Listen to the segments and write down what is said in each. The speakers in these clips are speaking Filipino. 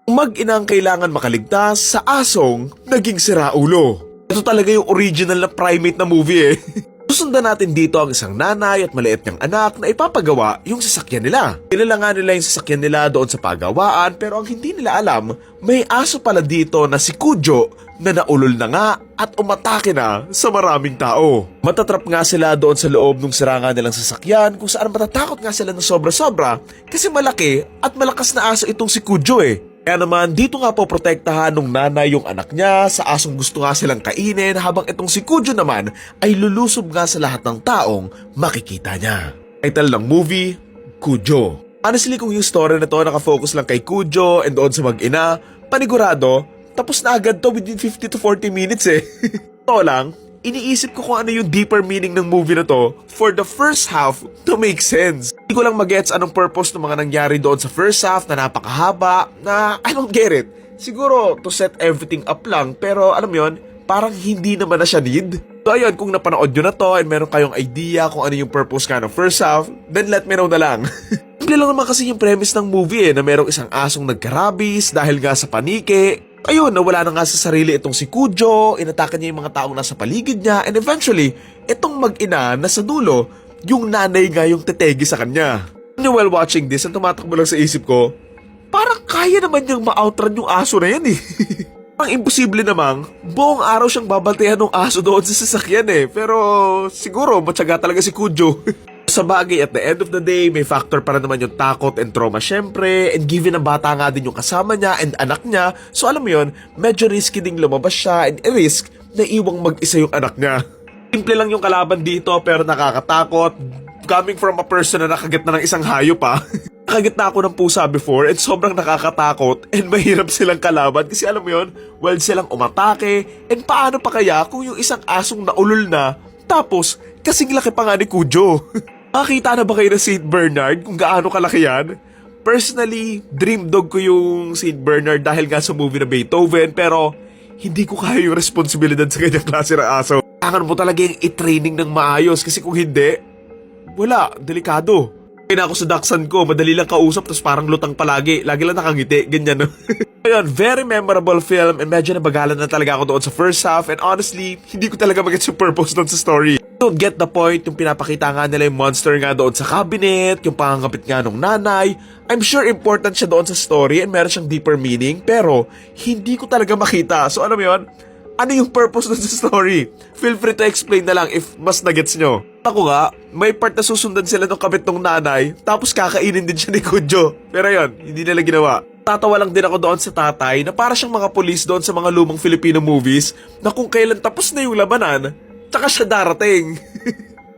Mag-inang kailangan makaligtas sa asong naging siraulo. Ito talaga yung original na primate na movie eh. Susundan natin dito ang isang nanay at maliit niyang anak na ipapagawa yung sasakyan nila. Kilala nga nila yung sasakyan nila doon sa pagawaan pero ang hindi nila alam, may aso pala dito na si Cujo na naulol na nga at umatake na sa maraming tao. Matatrap nga sila doon sa loob ng sirangan nilang sasakyan kung saan matatakot nga sila ng sobra-sobra kasi malaki at malakas na aso itong si Cujo eh. Kaya naman dito nga po protektahan ng nanay yung anak niya sa asong gusto nga silang kainin habang itong si Cujo naman ay lulusob nga sa lahat ng taong makikita niya. Title ng movie, Cujo. Honestly kung yung story na to nakafocus lang kay Cujo and doon sa mag-ina, panigurado, tapos na agad to within 50 to 40 minutes eh. Ito lang, iniisip ko kung ano yung deeper meaning ng movie na to for the first half to make sense. Hindi ko lang magets anong purpose ng mga nangyari doon sa first half na napakahaba na I don't get it. Siguro to set everything up lang pero alam mo yun, parang hindi naman na siya need. So ayun, kung napanood nyo na to and meron kayong idea kung ano yung purpose ka ng first half, then let me know na lang. Simple lang naman kasi yung premise ng movie na merong isang asong nagkarabis dahil nga sa panike. Ayun, nawala na nga sa sarili itong si Cujo, inatake niya yung mga taong nasa paligid niya, and eventually, itong mag-ina na sa dulo, yung nanay nga yung tetegi sa kanya. While watching this, ang tumatakbo lang sa isip ko, parang kaya naman niyang ma-outrun yung aso na yan eh. Parang imposible namang, buong araw siyang babantayan ng aso doon sa sasakyan eh, pero siguro matyaga talaga si Cujo. Sa bagay, at the end of the day, may factor para naman yung takot and trauma syempre, and given na bata nga din yung kasama niya and anak niya, so alam mo yun, medyo risky ding lumabas siya and risk na iwang mag-isa yung anak niya. Simple lang yung kalaban dito pero nakakatakot, coming from a person na nakagat na ng isang hayop pa. Nakagat na ako ng pusa before and sobrang nakakatakot and mahirap silang kalaban kasi alam mo yun, wild silang umatake, and paano pa kaya kung yung isang asong naulol na, tapos kasing laki pa nga ni Cujo. Makakita na ba kayo ng Saint Bernard kung gaano kalaki yan? Personally, dream dog ko yung Saint Bernard dahil nga sa movie na Beethoven pero hindi ko kaya yung responsibilidad sa kanyang klase ng aso. Kailangan mo talaga yung i-training ng maayos kasi kung hindi, wala, delikado. Kaya ako sa Dachshund ko, madali lang kausap tapos parang lutang palagi. Lagi lang nakangiti, ganyan no? Ayun, very memorable film and medyo nabagalan na talaga ako doon sa first half and honestly, hindi ko talaga mag-get yung purpose doon sa story. Don't get the point, yung pinapakita nga nila yung monster nga doon sa cabinet, yung pangangapit nga nung nanay. I'm sure important siya doon sa story and meron siyang deeper meaning pero hindi ko talaga makita. So alam mo yun, ano yung purpose doon sa story? Feel free to explain na lang if mas nagets nyo. Ako nga, may part na susundan sila ng kabit ng nanay tapos kakainin din siya ni Cujo. Pero yun, hindi nila ginawa. Tatawa lang din ako doon sa tatay na para siyang mga polis doon sa mga lumang Filipino movies na kung kailan tapos na yung labanan, tsaka siya darating.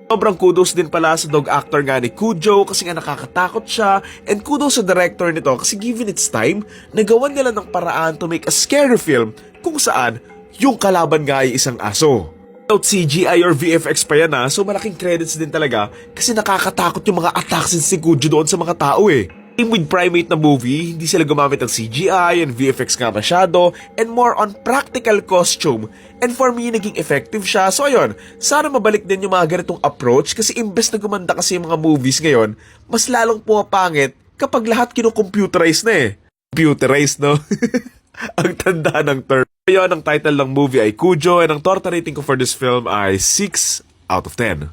Sobrang kudos din pala sa dog actor nga ni Cujo kasi nga nakakatakot siya, and kudos sa director nito kasi given its time, nagawan nila ng paraan to make a scary film kung saan yung kalaban nga ay isang aso. Without CGI or VFX pa yan so malaking credits din talaga kasi nakakatakot yung mga attacks ni Cujo doon sa mga tao eh. Same with Primate na movie, hindi sila gumamit ng CGI and VFX nga masyado and more on practical costume. And for me, naging effective siya. So ayun, sana mabalik din yung mga ganitong approach kasi imbes na gumanda kasi yung mga movies ngayon, mas lalong pumapangit kapag lahat kino-computerize na eh. Computerized, no? Ang tanda ng term. Ayun, ang title ng movie ay Cujo and ang torta rating ko for this film ay 6 out of 10.